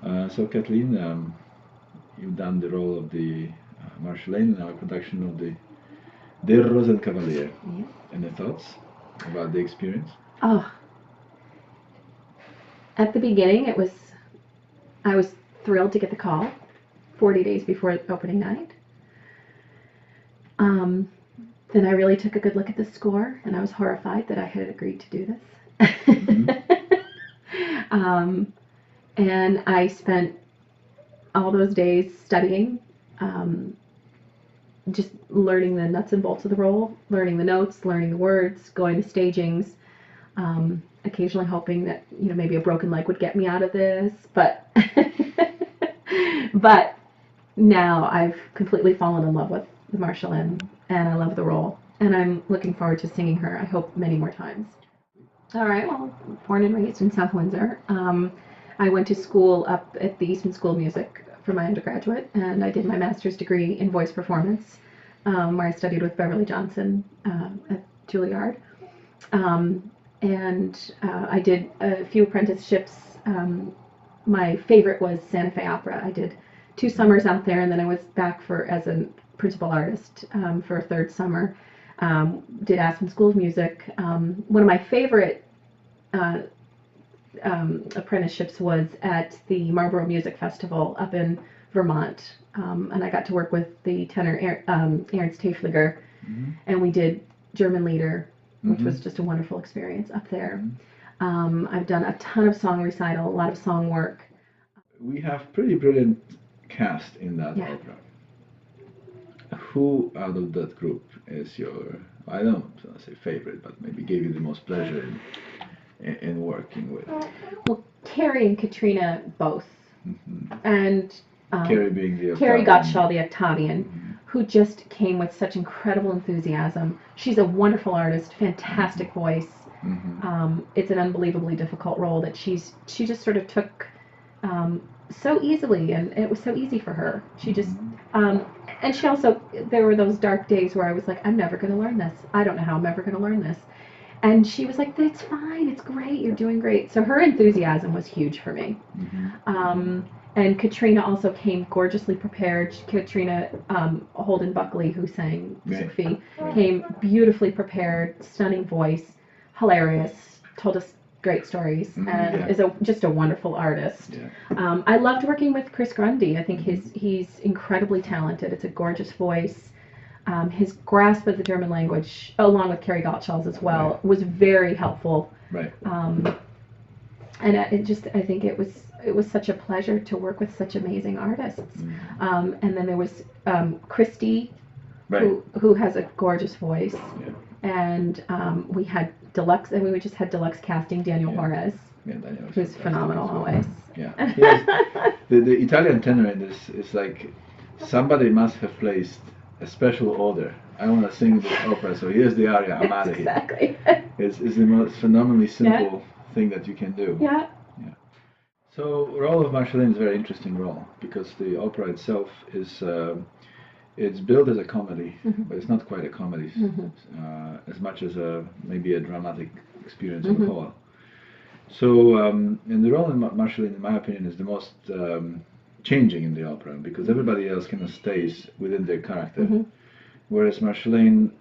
So Kathleen, you've done the role of the Marjolaine in our production of the Der Rosenkavalier. Yeah. Any thoughts about the experience? Oh, at the beginning, I was thrilled to get the call 40 days before opening night. Um, then I really took a good look at the score, and I was horrified that I had agreed to do this. um, and I spent all those days studying, um, just learning the nuts and bolts of the role, learning the notes, learning the words, going to stagings, occasionally hoping that maybe a broken leg would get me out of this, but but now I've completely fallen in love with the Marjolaine, and I love the role, and I'm looking forward to singing her, I hope, many more times. All right, well, born and raised in South Windsor. I went to school up at the Eastman School of Music for my undergraduate, and I did my master's degree in voice performance, where I studied with Beverly Johnson at Juilliard. And I did a few apprenticeships. My favorite was Santa Fe Opera. I did 2 summers out there, and then I was back as a principal artist for a third summer. Did Aspen School of Music. One of my favorite apprenticeships was at the Marlborough Music Festival up in Vermont, and I got to work with the tenor Ernst Tafliger, and we did German Lieder, which was just a wonderful experience up there. I've done a ton of song recital, a lot of song work. We have pretty brilliant cast in that opera. Who out of that group is your, I don't want to say favorite, but maybe gave you the most pleasure in working with? Well, Carrie and Katrina both. And Carrie being the Carrie Octavian. Gottschall, the Octavian, who just came with such incredible enthusiasm. She's a wonderful artist, fantastic voice. It's an unbelievably difficult role that she just sort of took so easily, and it was so easy for her. She just and she also, there were those dark days where I was like, I'm never going to learn this. I don't know how I'm ever going to learn this. And she was like, that's fine, it's great, you're doing great. So her enthusiasm was huge for me. And Katrina also came gorgeously prepared. Katrina Holden Buckley, who sang Sophie, came beautifully prepared, stunning voice, hilarious, told us great stories, and is just a wonderful artist. I loved working with Chris Grundy. I think he's incredibly talented. It's a gorgeous voice. His grasp of the German language, along with Carrie Gottschall's as well, was very helpful. And I think it was such a pleasure to work with such amazing artists. And then there was Christy, who has a gorgeous voice. And we had deluxe, and we just had deluxe casting Daniel Juarez, who's phenomenal always. The Italian tenor in this is like somebody must have placed a special order. I want to sing this opera, so here's the aria, I'm out of here. Exactly. It's the most phenomenally simple thing that you can do. So role of Marjolaine is a very interesting role, because the opera itself is it's built as a comedy, but it's not quite a comedy as much as maybe a dramatic experience on the whole. So and the role in Marjolaine, in my opinion, is the most changing in the opera, because everybody else kind of stays within their character, whereas Marjolaine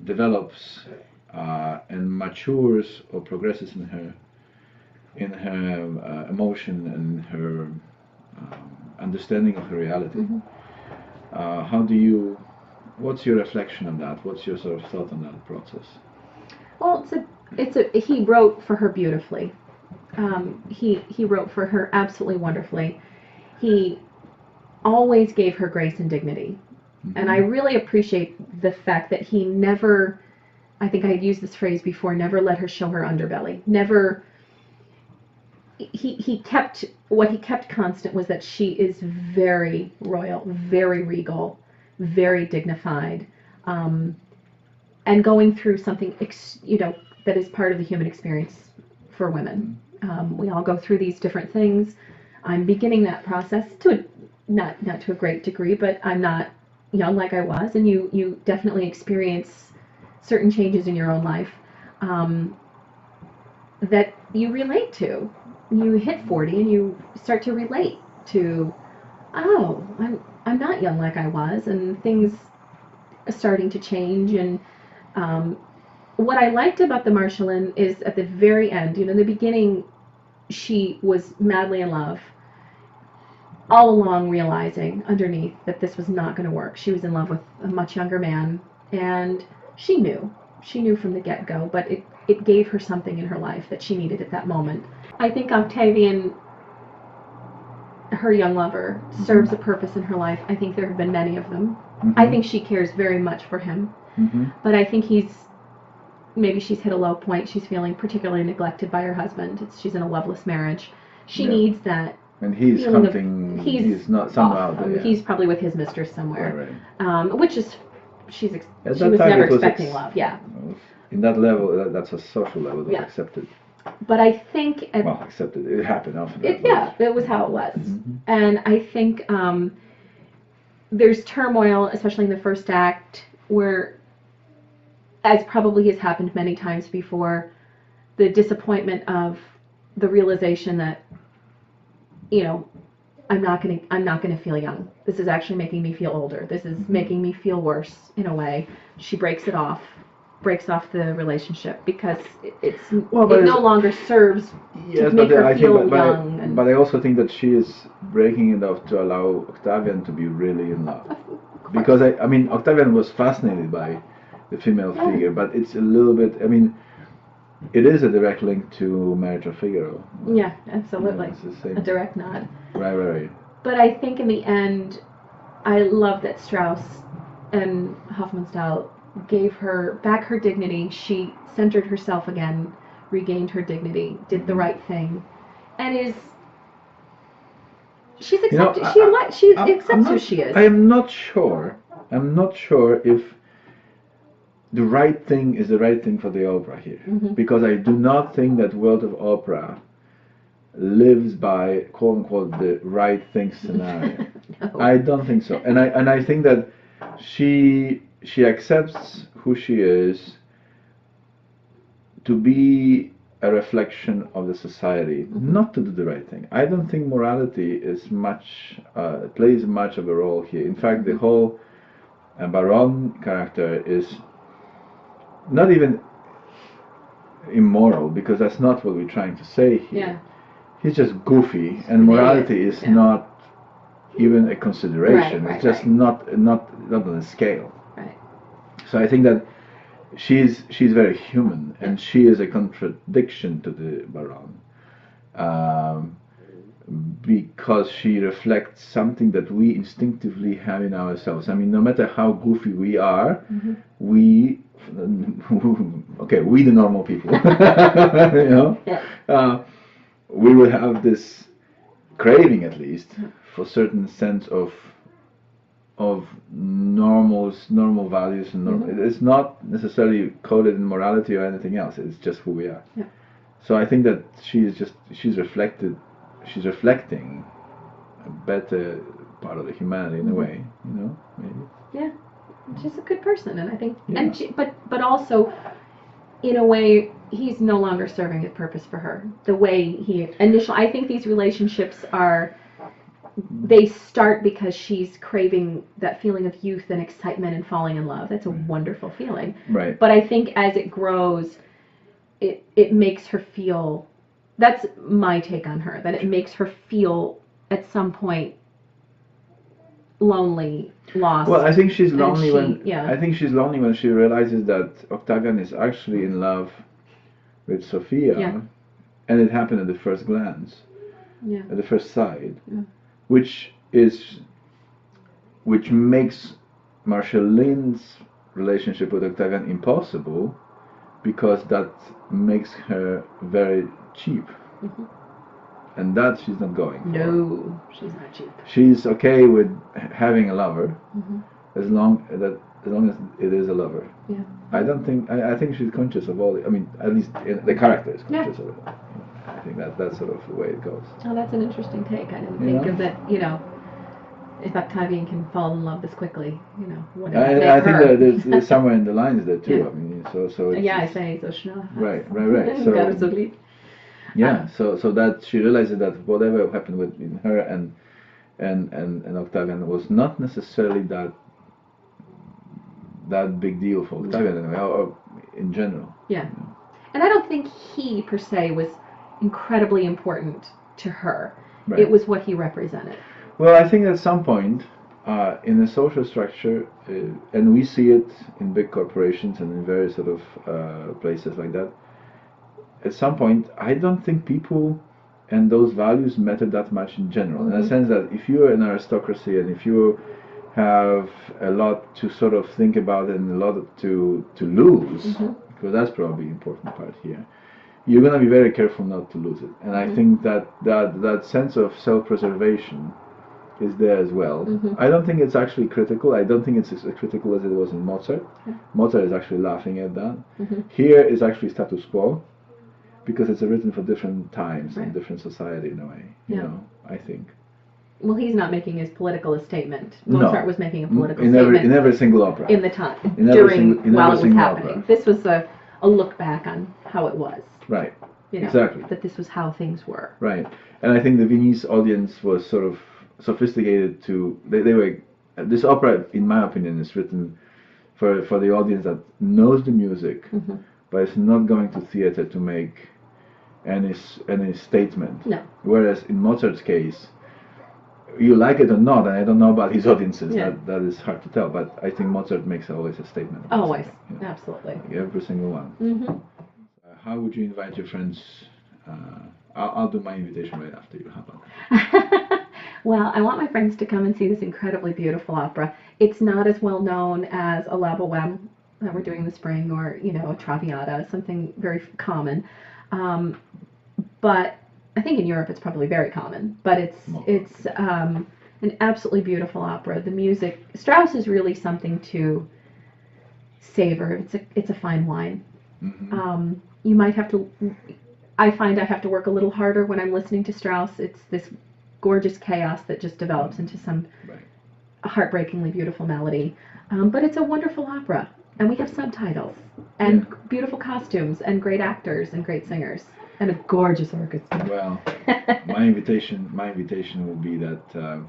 develops and matures or progresses in her emotion and her understanding of her reality. What's your reflection on that? What's your sort of thought on that process? Well, he wrote for her beautifully. He wrote for her absolutely wonderfully. He always gave her grace and dignity. And I really appreciate the fact that he never, I think I had used this phrase before, never let her show her underbelly. Never. He kept constant was that she is very royal, very regal, very dignified, and going through something that is part of the human experience for women. We all go through these different things. I'm beginning that process not to a great degree, but I'm not young like I was, and you definitely experience certain changes in your own life that you relate to. you hit 40 and you start to relate to, oh, I'm not young like I was, and things are starting to change. And what I liked about the Marshallin is at the very end, in the beginning, she was madly in love, all along realizing underneath that this was not going to work. She was in love with a much younger man, and she knew from the get-go, but it gave her something in her life that she needed at that moment. I think Octavian, her young lover, serves a purpose in her life. I think there have been many of them. I think she cares very much for him, but I think maybe she's hit a low point. She's feeling particularly neglected by her husband. She's in a loveless marriage. She needs that. And he's hunting. He's not somewhere out there. He's probably with his mistress somewhere, right. Which is she was never expecting love. Yeah. In that level, that's a social level that's accepted. But I think accepted. It happened often. It was how it was, and I think there's turmoil, especially in the first act, where, as probably has happened many times before, the disappointment of the realization that, I'm not gonna feel young. This is actually making me feel older. This is making me feel worse in a way. She breaks off the relationship because it no longer serves to make her feel young. But I also think that she is breaking it off to allow Octavian to be really in love. Because I mean, Octavian was fascinated by the female figure, but it's a little bit. I mean, it is a direct link to Marriage of Figaro. Yeah, absolutely. It's the same. A direct nod. Right. But I think in the end, I love that Strauss and Hofmannsthal gave her back her dignity. She centered herself again, regained her dignity, did the right thing, and she's accepted. She accepts who she is. I am not sure if the right thing is the right thing for the opera here, because I do not think that World of Opera lives by quote unquote the right thing scenario. No. I don't think so, and I think that she accepts who she is to be a reflection of the society, not to do the right thing. I don't think morality is plays much of a role here. In fact, the whole Baron character is not even immoral, because that's not what we're trying to say here. Yeah. He's just goofy, and morality is not even a consideration. It's just not on a scale. Right. So I think that she's very human, and she is a contradiction to the Baron, because she reflects something that we instinctively have in ourselves. I mean, no matter how goofy we are, we the normal people, we will have this craving, at least, for certain sense of normal values and it's not necessarily coded in morality or anything else. It's just who we are. Yeah. So I think that she's reflecting a better part of the humanity in a way, maybe. Yeah, she's a good person, and I think, but also, in a way, he's no longer serving a purpose for her. The way I think these relationships they start because she's craving that feeling of youth and excitement and falling in love. That's a wonderful feeling. Right. But I think as it grows, it makes her feel, that's my take on her, that it makes her feel at some point lonely, lost. Well, I think she's lonely when she realizes that Octavian is actually in love with Sophia, and it happened at the first glance, at the first sight, which makes Marcelline's relationship with Octavian impossible, because that makes her very cheap. And that she's not going for. No, she's not cheap. She's okay with having a lover, as long as it is a lover. Yeah. I think she's conscious of all. At least the character is conscious of it. I think that's sort of the way it goes. Oh, that's an interesting take. I didn't think of that. If Octavian can fall in love this quickly, what I think that there's somewhere in the lines there too. Yeah. So I say so schnell. Right. Yeah, so that she realizes that whatever happened with her and Octavian was not necessarily that big deal for Octavian anyway, or in general. Yeah. And I don't think he per se was incredibly important to her. Right. It was what he represented. Well, I think at some point in the social structure, and we see it in big corporations and in various sort of places like that, at some point, I don't think people and those values matter that much in general. Mm-hmm. In the sense that if you're an aristocracy and if you have a lot to sort of think about and a lot to lose, mm-hmm. because that's probably the important part here, you're going to be very careful not to lose it. And mm-hmm. I think that sense of self-preservation is there as well. Mm-hmm. I don't think it's actually critical. I don't think it's as critical as it was in Mozart. Yeah. Mozart is actually laughing at that. Mm-hmm. Here is actually status quo, because it's written for different times and different society in a way. You know, I think. Well, he's not making as political a statement. Mozart was making a political statement in every single opera. In the time, while it was happening. Opera. This was a look back on how it was. Right. You know, exactly. That this was how things were. Right. And I think the Viennese audience was sort of sophisticated to. They were. This opera, in my opinion, is written for the audience that knows the music, mm-hmm. but is not going to theater to make any statement. No. Whereas in Mozart's case, you like it or not, and I don't know about his audiences, that is hard to tell, but I think Mozart makes always a statement. Always, absolutely. Like every single one. Mm-hmm. How would you invite your friends? I'll do my invitation right after you. How about that? Well, I want my friends to come and see this incredibly beautiful opera. It's not as well known as a La Bohème that we're doing in the spring, or, you know, a Traviata, something very common. But I think in Europe it's probably very common. But it's an absolutely beautiful opera. The music, Strauss is really something to savor. It's a fine wine. Mm-hmm. You might have to. I find I have to work a little harder when I'm listening to Strauss. It's this gorgeous chaos that just develops into some heartbreakingly beautiful melody. But it's a wonderful opera. And we have subtitles, and beautiful costumes, and great actors, and great singers, and a gorgeous orchestra. Well, my invitation will be that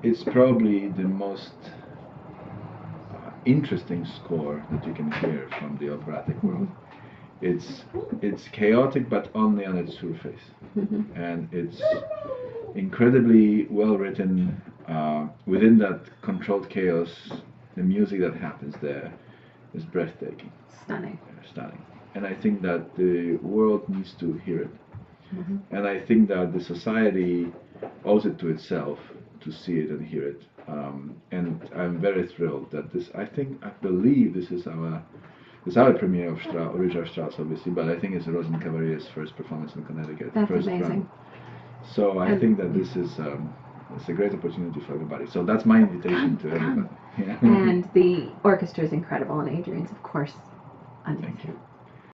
it's probably the most interesting score that you can hear from the operatic world. It's chaotic, but only on its surface, mm-hmm. and it's incredibly well written. Within that controlled chaos, the music that happens there is breathtaking. Stunning. Stunning. And I think that the world needs to hear it. Mm-hmm. And I think that the society owes it to itself to see it and hear it. And I'm very thrilled that I believe this is our premiere of Richard Strauss, obviously, but I think it's Rosen Cavalier's first performance in Connecticut. That's first amazing. Run. So I think that this is it's a great opportunity for everybody. So that's my invitation to everybody. Yeah. And the orchestra is incredible, and Adrian's, of course, amazing. Thank you.